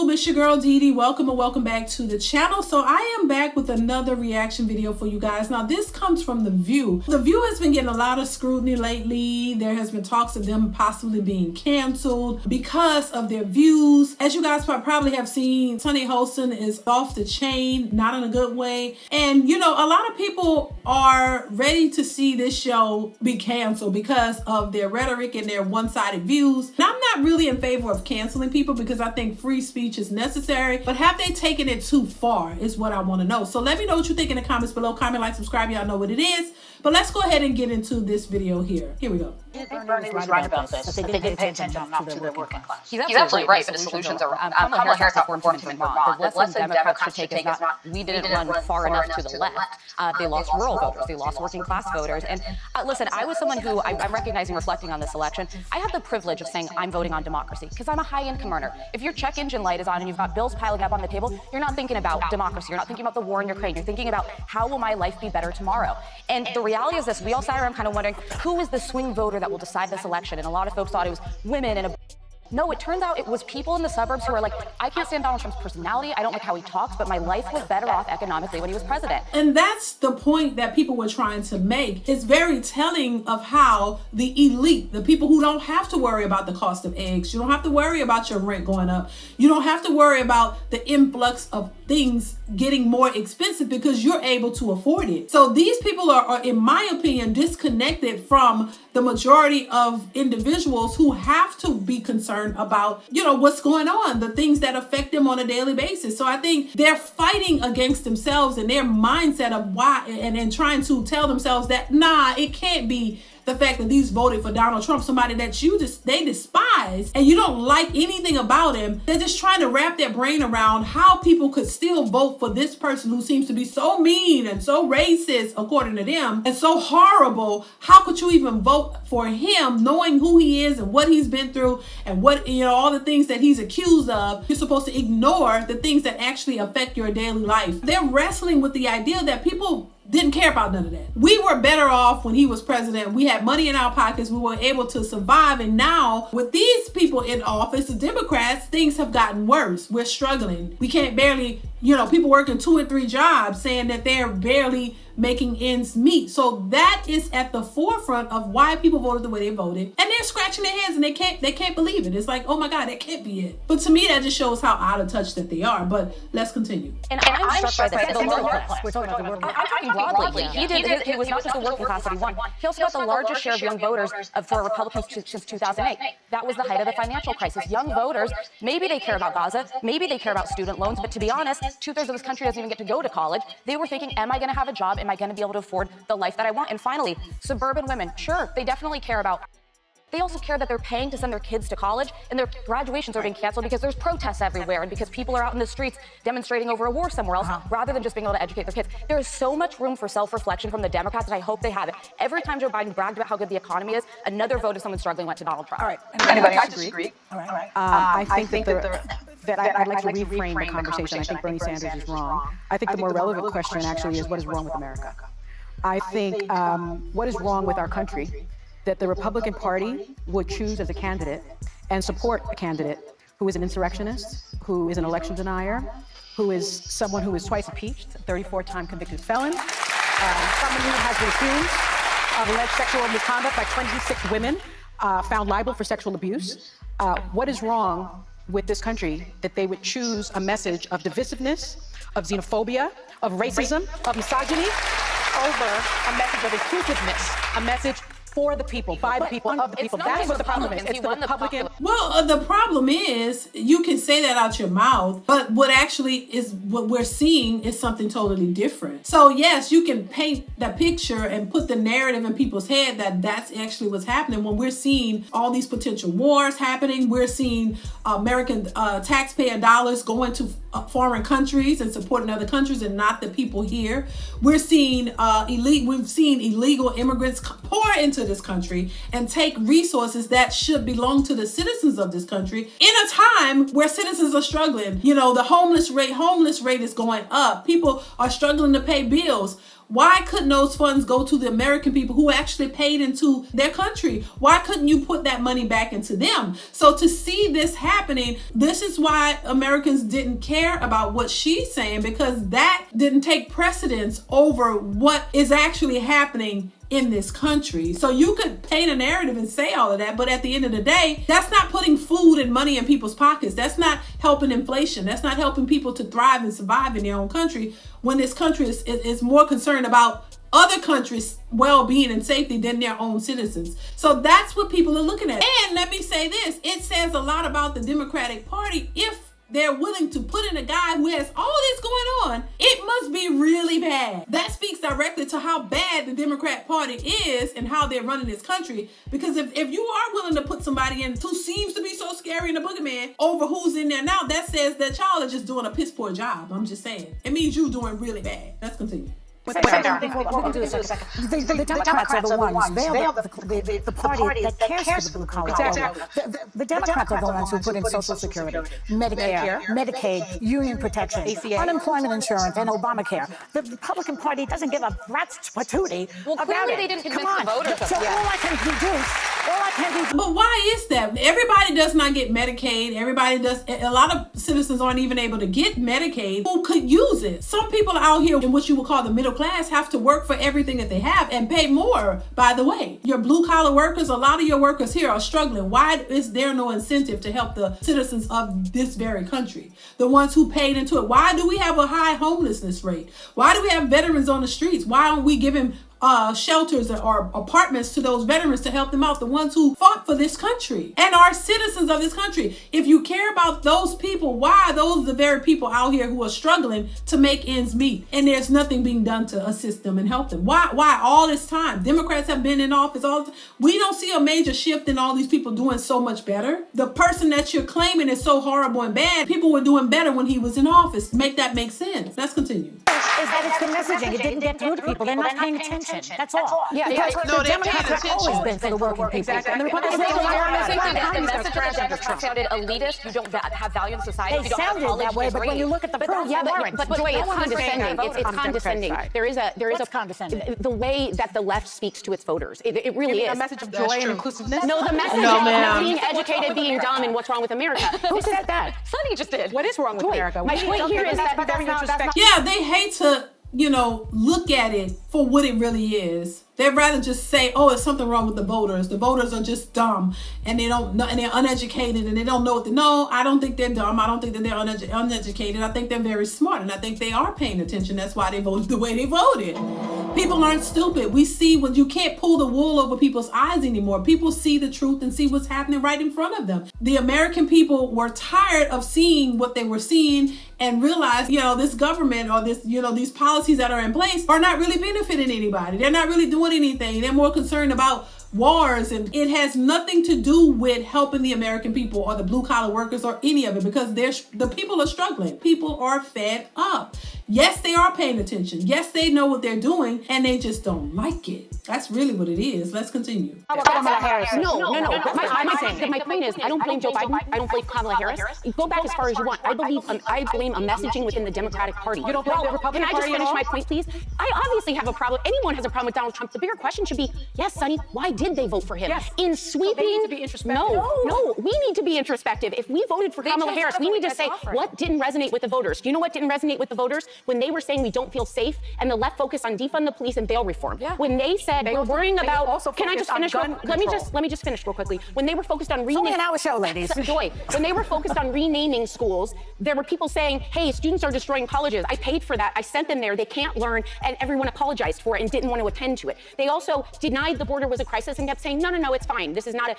YouTube, it's your girl DeeDee. Welcome and welcome back to the channel. So I am back with another reaction video for you guys. Now this comes from The View. The View has been getting a lot of scrutiny lately. There has been talks of them possibly being canceled because of their views. As you guys probably have seen, Sunny Holston is off the chain, not in a good way. And you know, a lot of people are ready to see this show be canceled because of their rhetoric and their one-sided views. And I'm not really in favor of canceling people because I think free speech is necessary, but have they taken it too far is what I want to know. So let me know what you think in the comments below. Comment, like, subscribe, y'all know what it is. But let's go ahead and get into this video here. Here we go. Bernie was right about this, that they didn't pay attention enough to the working class. He's absolutely right, but the solutions are Kamala Harris has reformed to Vermont. The lesson Democrats should take is not, we didn't run far enough to the left. They lost rural voters, they lost working class voters. And listen, I was someone who, I'm recognizing, reflecting on this election, I have the privilege of saying I'm voting on democracy because I'm a high-income earner. If your check engine light is on and you've got bills piling up on the table, you're not thinking about democracy, you're not thinking about the war in Ukraine, you're thinking about how will my life be better tomorrow. And the reality is this, we all sat around kind of wondering, who is the swing voter that will decide this election? And a lot of folks thought it was women and no, it turns out it was people in the suburbs who are like, I can't stand Donald Trump's personality, I don't like how he talks, but my life was better off economically when he was president. And that's the point that people were trying to make. It's very telling of how the elite, the people who don't have to worry about the cost of eggs, you don't have to worry about your rent going up, you don't have to worry about the influx of things getting more expensive because you're able to afford it. So these people are, in my opinion, disconnected from the majority of individuals who have to be concerned about, you know, what's going on, the things that affect them on a daily basis. So I think they're fighting against themselves and their mindset of why, and trying to tell themselves that, nah, it can't be the fact that these voted for Donald Trump, somebody that they despise, and you don't like anything about him. They're just trying to wrap their brain around how people could still vote for this person who seems to be so mean and so racist, according to them, and so horrible. How could you even vote for him knowing who he is and what he's been through and what, you know, all the things that he's accused of? You're supposed to ignore the things that actually affect your daily life. They're wrestling with the idea that people didn't care about none of that. We were better off when he was president. We had money in our pockets. We were able to survive. And now with these people in office, the Democrats, things have gotten worse. We're struggling. We can't barely, you know, people working 2 and 3 jobs saying that they're barely making ends meet. So that is at the forefront of why people voted the way they voted. And they're scratching their heads and they can't believe it. It's like, oh my God, that can't be it. But to me, that just shows how out of touch that they are. But let's continue. And I'm struck by this. We're talking about the working class. I'm talking broadly. He was not just the working class that he won. He also got the largest share of young voters for Republicans since 2008. That was the height of the financial crisis. Young voters, maybe they care about Gaza, maybe they care about student loans, but to be honest, 2/3 of this country doesn't even get to go to college. They were thinking, am I going to have a job? Am I going to be able to afford the life that I want? And finally, suburban women, sure, they definitely care about. They also care that they're paying to send their kids to college and their graduations are being canceled because there's protests everywhere and because people are out in the streets demonstrating over a war somewhere else rather than just being able to educate their kids. There is so much room for self-reflection from the Democrats that I hope they have it. Every time Joe Biden bragged about how good the economy is, another vote of someone struggling went to Donald Trump. All right. Anybody disagree? All right. I think that I'd like to reframe the conversation. I think Bernie Sanders is wrong. I think the more relevant question actually is what is wrong with America? I think what is wrong with our country that the Republican Party would choose as a candidate and support a candidate who is an insurrectionist, who is an election denier, who is someone who is twice impeached, 34-time convicted felon, someone who has been accused of alleged sexual misconduct by 26 women, found liable for sexual abuse. What is wrong with this country that they would choose a message of divisiveness, of xenophobia, of racism, of misogyny, over a message of inclusiveness, a message for the people, by the people, of the people? That's what the problem is. It's the Republican. Well, the problem is you can say that out your mouth, but what actually is what we're seeing is something totally different. So yes, you can paint the picture and put the narrative in people's head that that's actually what's happening when we're seeing all these potential wars happening. We're seeing American taxpayer dollars going to foreign countries and supporting other countries and not the people here. We're seeing we've seen illegal immigrants pour into this country and take resources that should belong to the citizens of this country in a time where citizens are struggling. You know, the homeless rate is going up. People are struggling to pay bills. Why couldn't those funds go to the American people who actually paid into their country? Why couldn't you put that money back into them? So to see this happening, this is why Americans didn't care about what she's saying, because that didn't take precedence over what is actually happening in this country. So you could paint a narrative and say all of that, but at the end of the day, that's not putting food and money in people's pockets. That's not helping inflation. That's not helping people to thrive and survive in their own country, when this country is more concerned about other countries' well-being and safety than their own citizens. So that's what people are looking at. And let me say this, it says a lot about the Democratic Party if they're willing to put in a guy who has all this going on. It must be really bad. That speaks directly to how bad the Democrat Party is and how they're running this country. Because if you are willing to put somebody in who seems to be so scary and a boogeyman over who's in there now, that says that y'all are just doing a piss poor job. I'm just saying. It means you doing really bad. Let's continue. The Democrats are the ones. They are the party that cares for the blue collar. Exactly. The Democrats are the ones who put in Social Security, Medicare, Medicaid, union protection, unemployment insurance, and Obamacare. The Republican Party doesn't give a rat's patootie about clearly it. they didn't convince the voters of So that. all I can do. But why is that? Everybody does not get Medicaid. Everybody does. A lot of citizens aren't even able to get Medicaid who could use it. Some people out here in what you would call the middle class have to work for everything that they have and pay more, by the way. Your blue collar workers, a lot of your workers here are struggling. Why is there no incentive to help the citizens of this very country? The ones who paid into it. Why do we have a high homelessness rate? Why do we have veterans on the streets? Why aren't we giving shelters or apartments to those veterans to help them out, the ones who fought for this country and are citizens of this country? If you care about those people, why are those the very people out here who are struggling to make ends meet and there's nothing being done to assist them and help them? Why all this time? Democrats have been in office all the time. We don't see a major shift in all these people doing so much better. The person that you're claiming is so horrible and bad, people were doing better when he was in office. Make that make sense. Let's continue. Is that it's the messaging. It didn't get through to people. They're not paying attention. That's all. Yeah, because no, the Democrats have always been for the working people. Exactly. And the The Republicans message of the Democrats sounded elitist. You don't have value in society. They You don't have sounded college that way, but when degree. you look at the proof, Yeah, they weren't. but Joy, it's No one was saying condescending. that. It's condescending. There is What's a condescending? the way that the left speaks to its voters. It really is. A message of joy and inclusiveness? No, the message No, of ma'am. being educated, being dumb, and what's wrong with America. Who said that? Sunny just did. What is wrong with America? My point here is that very introspective. Yeah, they hate to, look at it for what it really is. They'd rather just say, oh, it's something wrong with the voters. The voters are just dumb and they don't know, and they're uneducated and they don't know what to know. I don't think they're dumb. I don't think that they're uneducated. I think they're very smart and I think they are paying attention. That's why they voted the way they voted. People aren't stupid. We see when you can't pull the wool over people's eyes anymore. People see the truth and see what's happening right in front of them. The American people were tired of seeing what they were seeing and realized, this government or this, these policies that are in place are not really benefiting anybody. They're not really doing anything. They're more concerned about wars, and it has nothing to do with helping the American people or the blue collar workers or any of it, because the people are struggling. People are fed up. Yes, they are paying attention. Yes, they know what they're doing and they just don't like it. That's really what it is. Let's continue. No. My point is, I don't blame Joe Biden. I don't blame Kamala Harris. Go back as far as you want. I blame a messaging within the Democratic Party. You don't blame the Republican Can I just Party at finish all? my point, please? I obviously have a problem. Anyone has a problem with Donald Trump. The bigger question should be, yes, Sonny, why did they vote for him? Yes. In sweeping, they need to be introspective. No, we need to be introspective. If we voted for Kamala Harris, we need to say what didn't resonate with the voters. Do you know what didn't resonate with the voters? When they were saying we don't feel safe, and the left focused on defund the police and bail reform. Yeah. When they said we're worrying about, can I just finish? Let me just finish real quickly. When they were focused on It's only an hour show, ladies. Joy, when they were focused on renaming schools, there were people saying, hey, students are destroying colleges. I paid for that. I sent them there. They can't learn. And everyone apologized for it and didn't want to attend to it. They also denied the border was a crisis and kept saying, no, it's fine. This is not a...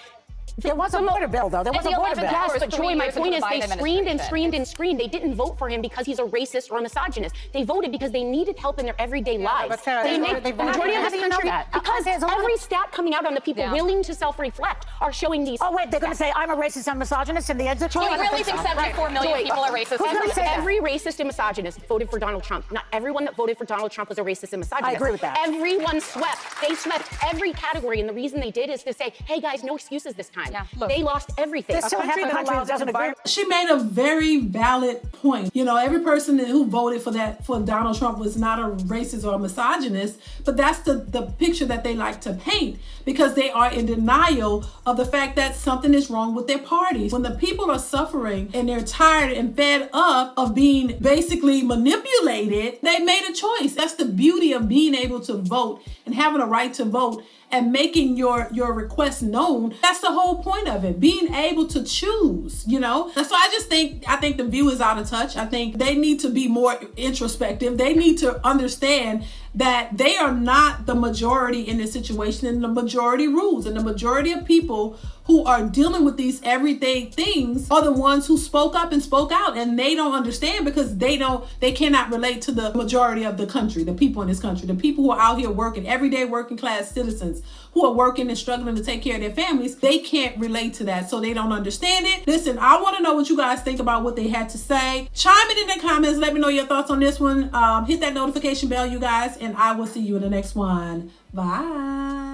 There was a border bill, though. There was a border bill. Yes, but Joy, my point is they screamed and screamed and screamed. They didn't vote for him because he's a racist or a misogynist. They voted because they needed help in their everyday lives. but Sarah, The they majority voted. of How this do you know country, that? because There's a lot of- every stat coming out on the people willing to self-reflect are showing these... Oh, wait, they're going to say I'm a racist and misogynist and the exit Do poll? you really think 74 million people are racist? Who's gonna say that? Every racist and misogynist voted for Donald Trump. Not everyone that voted for Donald Trump was a racist and misogynist. I agree with that. Everyone swept. They swept every category, and the reason they did is to say, hey, guys, no excuses this time. Look, they lost everything. There's still half the country that doesn't agree. She made a very valid point. You know, every person who voted for Donald Trump was not a racist or a misogynist, but that's the picture that they like to paint, because they are in denial of the fact that something is wrong with their parties. When the people are suffering and they're tired and fed up of being basically manipulated, they made a choice. That's the beauty of being able to vote and having a right to vote and making your request known. That's the whole point of it, being able to choose, you know? That's why I think the view is out of touch. I think they need to be more introspective. They need to understand that they are not the majority in this situation, and the majority rules, and the majority of people who are dealing with these everyday things are the ones who spoke up and spoke out, and they don't understand because they cannot relate to the majority of the country, the people in this country, the people who are out here working, everyday working class citizens who are working and struggling to take care of their families. They can't relate to that, so they don't understand it. Listen, I want to know what you guys think about what they had to say. Chime it in the comments. Let me know your thoughts on this one. Hit that notification bell, you guys, and I will see you in the next one. Bye.